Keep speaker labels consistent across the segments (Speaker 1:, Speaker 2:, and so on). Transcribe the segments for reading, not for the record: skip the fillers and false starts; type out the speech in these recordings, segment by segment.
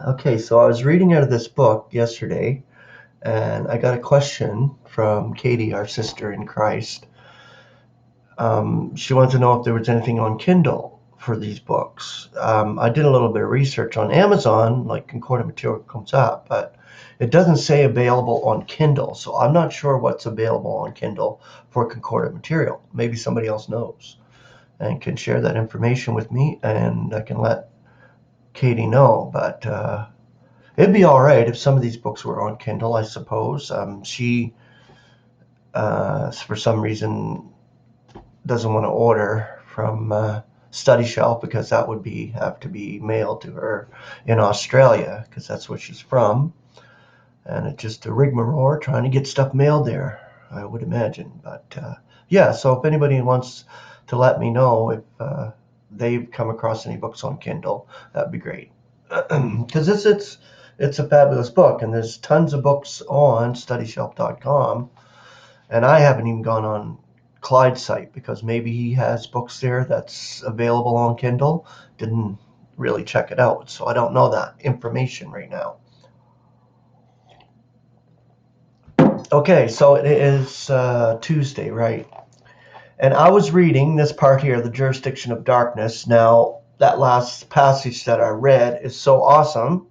Speaker 1: Okay, so I was reading out of this book yesterday, and I got a question from Katie, our sister in Christ. She wanted to know if there was anything on Kindle for these books. I did a little bit of research on Amazon, like concordant material comes up, but it doesn't say available on Kindle, so I'm not sure what's available on Kindle for concordant material. Maybe somebody else knows and can share that information with me, and I can let Katie know, but it'd be all right if some of these books were on Kindle, I suppose. She, for some reason, doesn't want to order from Study Shelf because that would have to be mailed to her in Australia because that's where she's from. And it's just a rigmarole trying to get stuff mailed there, I would imagine. But yeah, so if anybody wants to let me know if they've come across any books on Kindle, that'd be great. Because it's a fabulous book, and there's tons of books on StudyShelf.com, and I haven't even gone on Clyde's site because maybe he has books there that's available on Kindle. Didn't really check it out, so I don't know that information right now. Okay, so it is Tuesday, right? And I was reading this part here, the jurisdiction of darkness. Now, that last passage that I read is so awesome.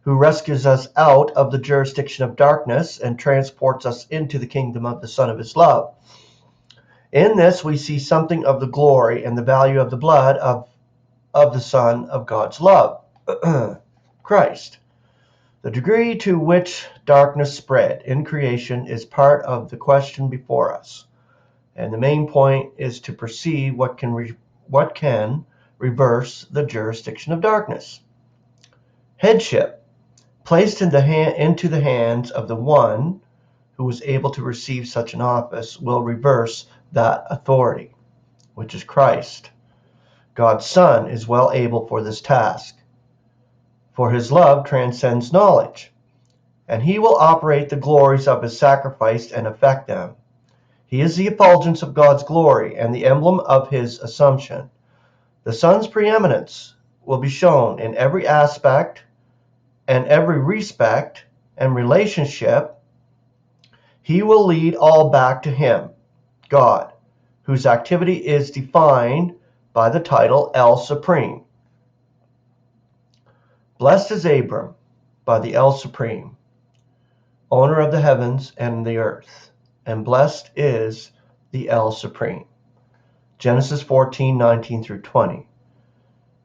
Speaker 1: Who rescues us out of the jurisdiction of darkness and transports us into the kingdom of the Son of his love. In this, we see something of the glory and the value of the blood of the Son of God's love, Christ. The degree to which darkness spread in creation is part of the question before us, and the main point is to perceive what can reverse the jurisdiction of darkness. Headship, placed into the hands of the one who was able to receive such an office, will reverse that authority, which is Christ. God's Son is well able for this task, for his love transcends knowledge, and he will operate the glories of his sacrifice and effect them. He is the effulgence of God's glory and the emblem of his assumption. The Son's preeminence will be shown in every aspect and every respect and relationship. He will lead all back to him, God, whose activity is defined by the title El Supreme. Blessed is Abram by the El Supreme, owner of the heavens and the earth, and blessed is the El Supreme. Genesis 14:19 through 20.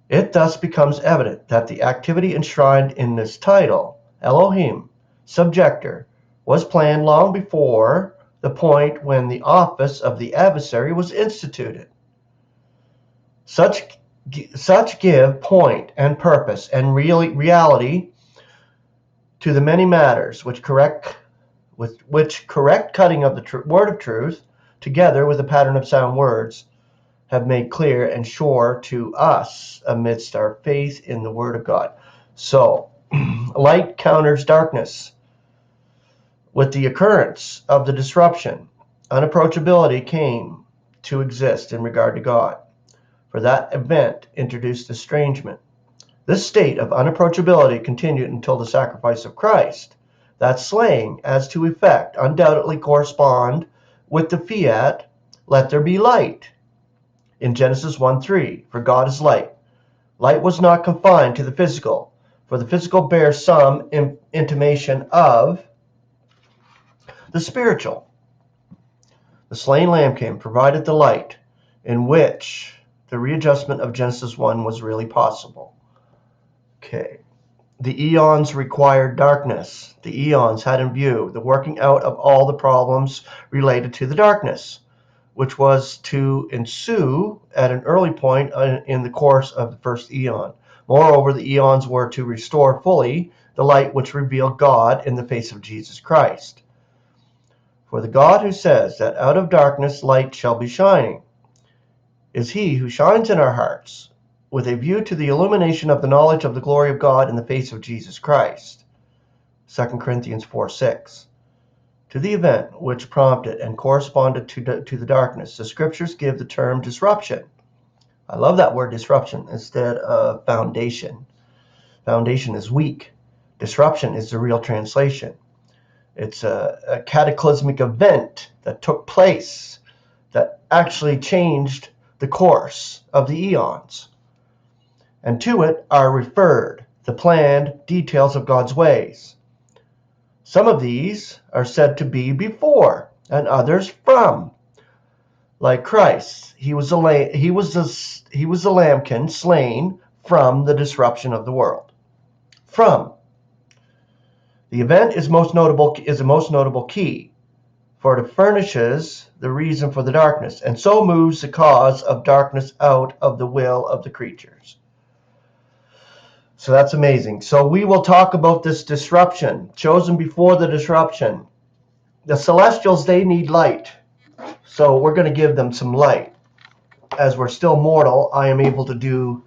Speaker 1: It thus becomes evident that the activity enshrined in this title, Elohim, subjector, was planned long before the point when the office of the adversary was instituted. Such give point and purpose and reality to the many matters which correct cutting of the word of truth, together with a pattern of sound words, have made clear and sure to us amidst our faith in the Word of God. So, light counters darkness. With the occurrence of the disruption, unapproachability came to exist in regard to God. For that event introduced estrangement. This state of unapproachability continued until the sacrifice of Christ. That slaying, as to effect, undoubtedly correspond with the fiat, let there be light. In Genesis 1:3, for God is light. Light was not confined to the physical, for the physical bears some intimation of the spiritual. The slain lamb came, provided the light, in which the readjustment of Genesis 1 was really possible. Okay. The eons required darkness. The eons had in view the working out of all the problems related to the darkness, which was to ensue at an early point in the course of the first eon. Moreover, the eons were to restore fully the light which revealed God in the face of Jesus Christ. For the God who says that out of darkness light shall be shining is he who shines in our hearts with a view to the illumination of the knowledge of the glory of God in the face of Jesus Christ. 2 Corinthians 4:6. To the event which prompted and corresponded to the darkness, the scriptures give the term disruption. I love that word disruption instead of foundation. Foundation is weak. Disruption is the real translation. It's a cataclysmic event that took place that actually changed the course of the eons. And to it are referred the planned details of God's ways. Some of these are said to be before, and others from. Like Christ, he was a lambkin slain from the disruption of the world. From. The event is a most notable key, for it furnishes the reason for the darkness, and so moves the cause of darkness out of the will of the creatures. So that's amazing. So we will talk about this disruption, chosen before the disruption. The celestials, they need light. So we're going to give them some light. As we're still mortal, I am able to do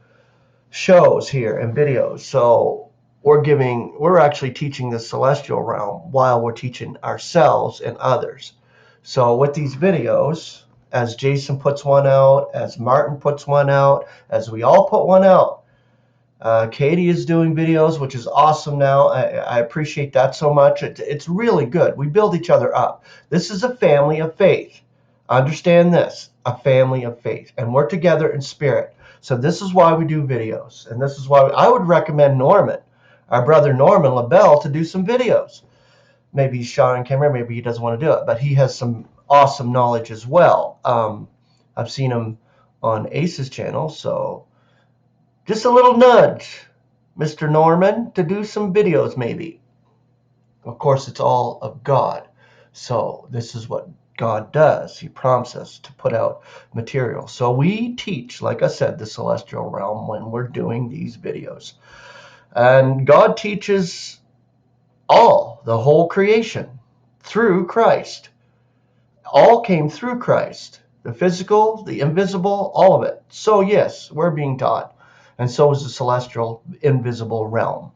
Speaker 1: shows here and videos. So we're actually teaching the celestial realm while we're teaching ourselves and others. So with these videos, as Jason puts one out, as Martin puts one out, as we all put one out, Katie is doing videos, which is awesome now. I appreciate that so much. It's really good. We build each other up. This is a family of faith. Understand this, a family of faith. And we're together in spirit. So this is why we do videos. And this is why I would recommend Norman, our brother Norman LaBelle, to do some videos. Maybe he's shy on camera. Maybe he doesn't want to do it. But he has some awesome knowledge as well. I've seen him on Ace's channel, so just a little nudge, Mr. Norman, to do some videos maybe. Of course, it's all of God. So this is what God does. He prompts us to put out material. So we teach, like I said, the celestial realm when we're doing these videos. And God teaches the whole creation, through Christ. All came through Christ. The physical, the invisible, all of it. So yes, we're being taught. And so is the celestial, invisible realm.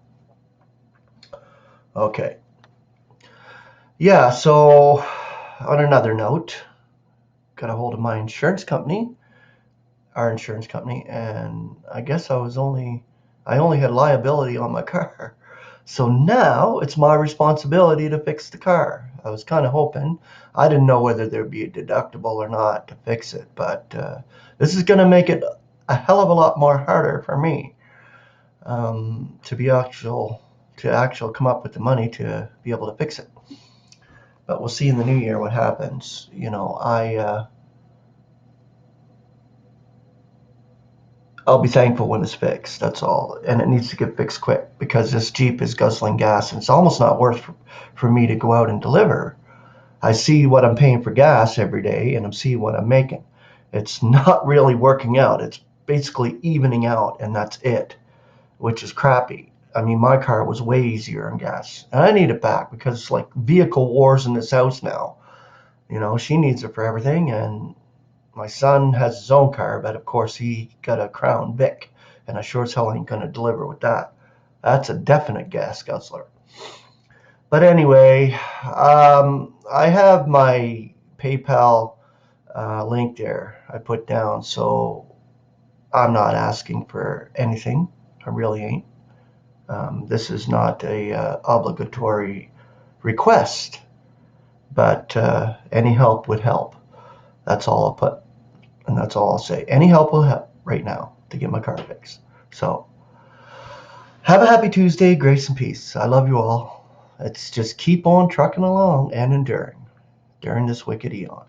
Speaker 1: Okay. Yeah, so on another note, got a hold of my insurance company, our insurance company, and I guess I only had liability on my car. So now it's my responsibility to fix the car. I was kind of hoping. I didn't know whether there'd be a deductible or not to fix it, but this is going to make it a hell of a lot more harder for me to actually come up with the money to be able to fix it. But we'll see in the new year what happens. You know, I'll be thankful when it's fixed. That's all. And it needs to get fixed quick because this Jeep is guzzling gas, and it's almost not worth for me to go out and deliver. I see what I'm paying for gas every day, and I'm seeing what I'm making. It's not really working out. It's basically evening out, and that's it, which is crappy. I mean, my car was way easier on gas, and I need it back because it's like vehicle wars in this house now. You know, she needs it for everything, and my son has his own car, but of course he got a Crown Vic, and I sure as hell ain't gonna deliver with that. That's a definite gas guzzler. But anyway, I have my PayPal link there I put down, so I'm not asking for anything. I really ain't. This is not a obligatory request, but any help would help. That's all I'll put, and that's all I'll say. Any help will help right now to get my car fixed. So have a happy Tuesday, grace and peace. I love you all. Let's just keep on trucking along and enduring during this wicked eon.